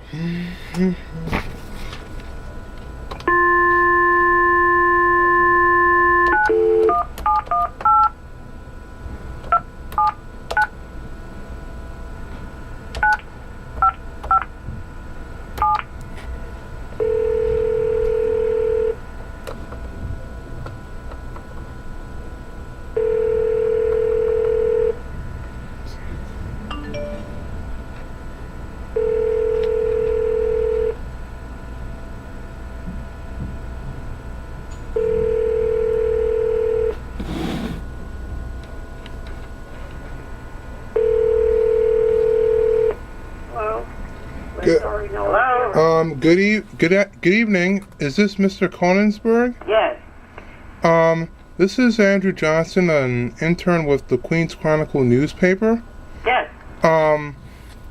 Hello? Good evening. Is this Mr. Konigsberg? Yes. This is Andrew Johnson, an intern with the Queens Chronicle newspaper. Yes.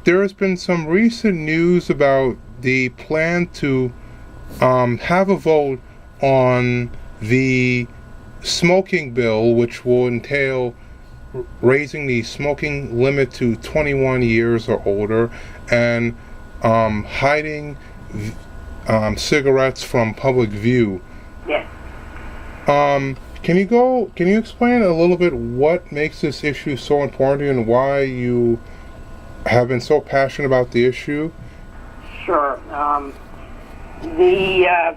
There has been some recent news about the plan to have a vote on the smoking bill, which will entail raising the smoking limit to 21 years or older and hiding cigarettes from public view. Yes. Can you explain a little bit what makes this issue so important to you and why you have been so passionate about the issue? Sure. The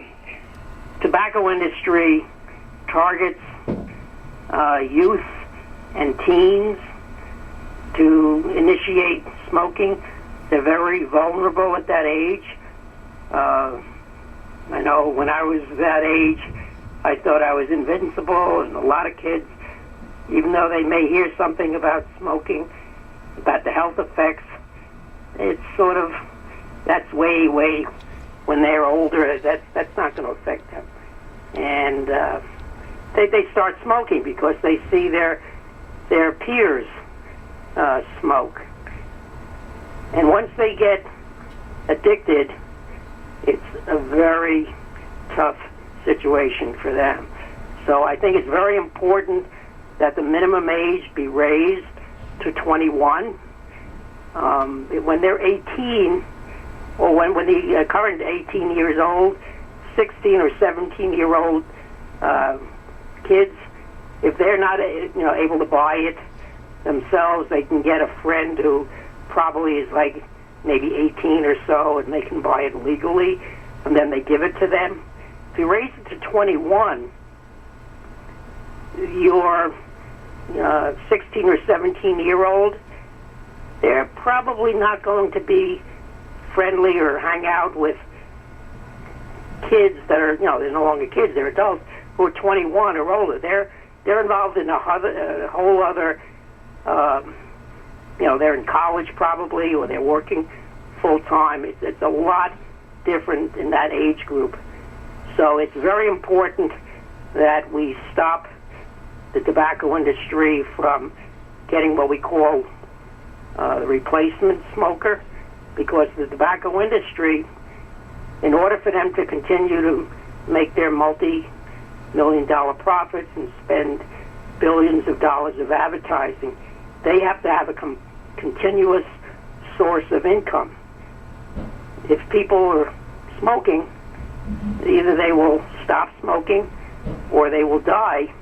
tobacco industry targets youth and teens to initiate smoking. They're very vulnerable at that age. I know when I was that age, I thought I was invincible, and a lot of kids, even though they may hear something about smoking, about the health effects, it's sort of, that's way, when they're older, that's not going to affect them. And they start smoking because they see their peers smoke. And once they get addicted, it's a very tough situation for them. So I think it's very important that the minimum age be raised to 21. When they're 18, or when the current 18 years old, 16 or 17-year-old kids, if they're not able to buy it themselves, they can get a friend who probably is like maybe 18 or so, and they can buy it legally, and then they give it to them. If you raise it to 21, your 16 or 17-year-old, they're probably not going to be friendly or hang out with kids that are, they're no longer kids, they're adults who are 21 or older. They're involved in a whole other, they're in college probably, or they're working full-time. It's a lot different in that age group. So it's very important that we stop the tobacco industry from getting what we call the replacement smoker, because the tobacco industry, in order for them to continue to make their multi-million-dollar profits and spend billions of dollars of advertising, they have to have a continuous source of income. If people are smoking, either they will stop smoking or they will die,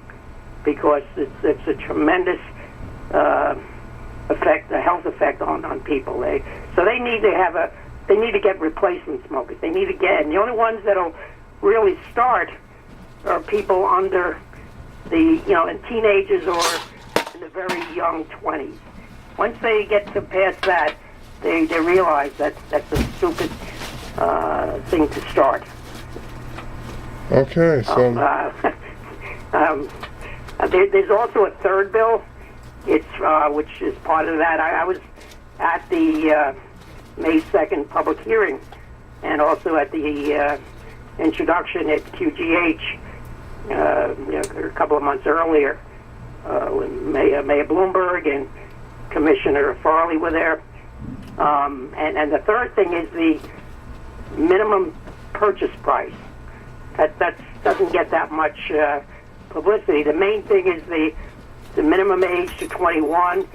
because it's a tremendous effect, a health effect on people. So they need to get replacement smokers. They need to get, and the only ones that'll really start are people under the, and teenagers or in the very young 20s. Once they get to past that, they realize that that's a stupid thing to start. Okay, so there's also a third bill. It's which is part of that. I was at the May 2nd public hearing, and also at the introduction at QGH a couple of months earlier, when Mayor Bloomberg and Commissioner Farley were there. And the third thing is the minimum purchase price. That doesn't get that much publicity. The main thing is the minimum age to 21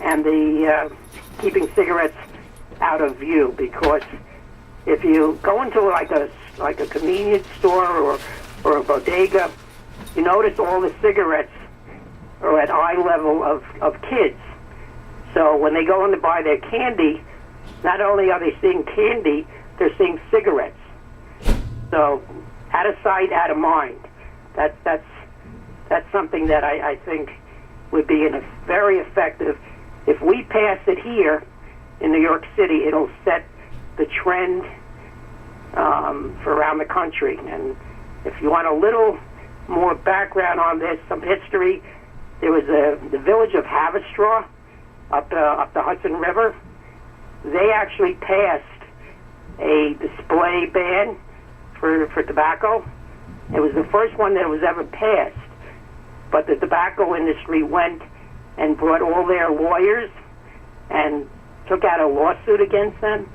and the keeping cigarettes out of view, because if you go into like a convenience store or a bodega, you notice all the cigarettes are at eye level of kids. So when they go in to buy their candy, not only are they seeing candy, they're seeing cigarettes. So out of sight, out of mind. That's something that I think would be very effective. If we pass it here in New York City, it'll set the trend for around the country. And if you want a little more background on this, some history, there was the village of Haverstraw up the Hudson River. They actually passed a display ban for tobacco. It was the first one that was ever passed. But the tobacco industry went and brought all their lawyers and took out a lawsuit against them,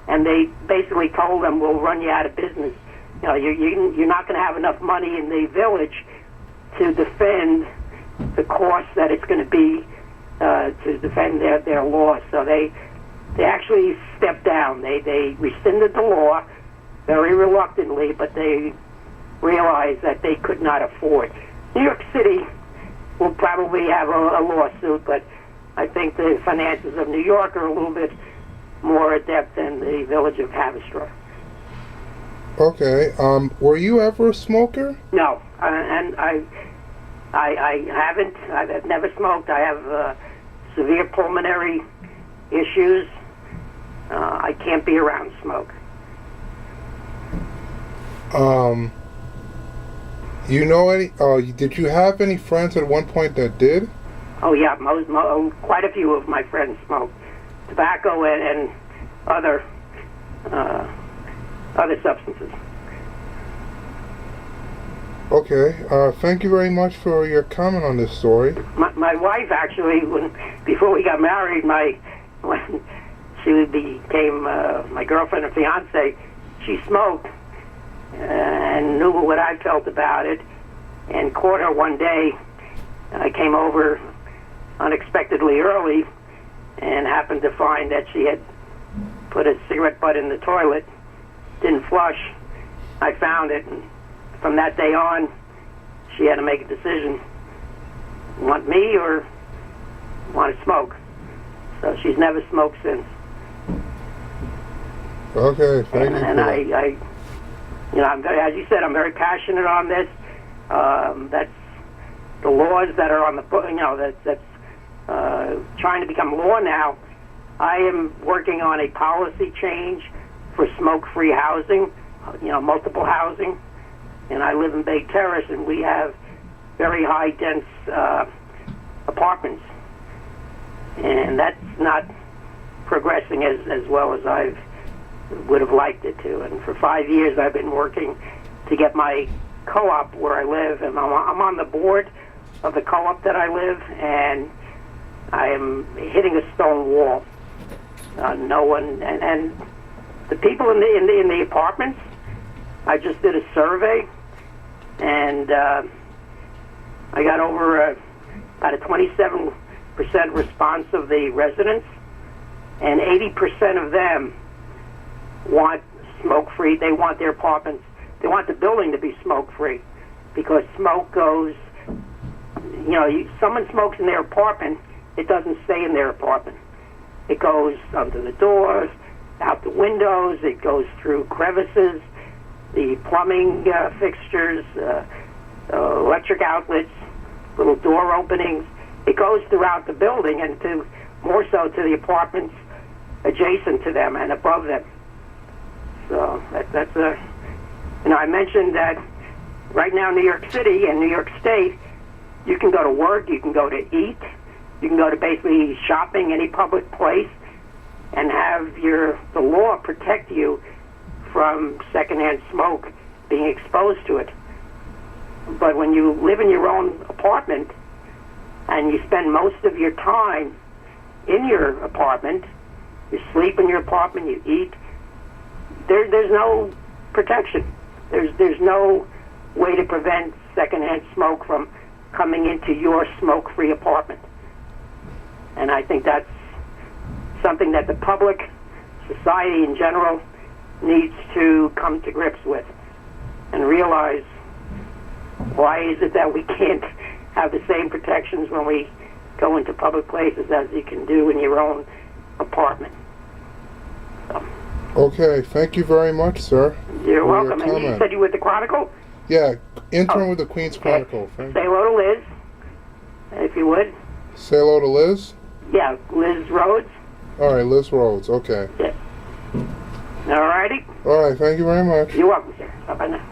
and they basically told them, we'll run you out of business. You know, you're not going to have enough money in the village to defend the cost that it's going to be to defend their law. So they actually stepped down. They rescinded the law very reluctantly, but they realized that they could not afford. New York City will probably have a lawsuit, but I think the finances of New York are a little bit more adept than the village of Haverstraw. Okay. Were you ever a smoker? No, and I haven't. I've never smoked. I have severe pulmonary issues. I can't be around smoke. You know any? Did you have any friends at one point that did? Oh yeah, quite a few of my friends smoked tobacco and other substances. Okay. Thank you very much for your comment on this story. My wife actually, before we got married, when she became my girlfriend and fiance, she smoked and knew what I felt about it, and caught her one day. I came over unexpectedly early and happened to find that she had put a cigarette butt in the toilet, didn't flush. I found it, and from that day on, she had to make a decision: want me or want to smoke. So she's never smoked since. Okay, thank you. And I I'm very, as you said, I'm very passionate on this. That's the laws that are on the book. That's trying to become law now. I am working on a policy change for smoke-free housing. Multiple housing. And I live in Bay Terrace, and we have very high dense apartments, and that's not progressing as well as I would have liked it to. And for 5 years I've been working to get my co-op where I live, and I'm on the board of the co-op that I live, and I am hitting a stone wall. No one, and the people in the apartments, I just did a survey, and I got over about a 27% response of the residents, and 80% of them want smoke-free. They want their apartments, they want the building to be smoke-free, because smoke goes, someone smokes in their apartment, it doesn't stay in their apartment. It goes under the doors, out the windows, it goes through crevices, the plumbing fixtures, electric outlets, little door openings. It goes throughout the building, and more so to the apartments adjacent to them and above them. So that's I mentioned that right now in New York City and New York State, you can go to work, you can go to eat, you can go to basically shopping, any public place, and have the law protect you from secondhand smoke, being exposed to it. But when you live in your own apartment and you spend most of your time in your apartment, you sleep in your apartment, you eat, there's no protection. There's no way to prevent secondhand smoke from coming into your smoke-free apartment. And I think that's something that the public, society in general, needs to come to grips with and realize, why is it that we can't have the same protections when we go into public places as you can do in your own apartment? So, Okay, thank you very much, sir. you're for welcome. your And you comment. said you were with the Chronicle? Yeah, intern Oh, with the Queen's okay. Chronicle. Thank Say hello to Liz, if you would. Say hello to Liz. Yeah, Liz Rhodes. All right, Liz Rhodes. Okay. Yeah. All righty. All right, thank you very much. You're welcome, sir. Bye-bye now.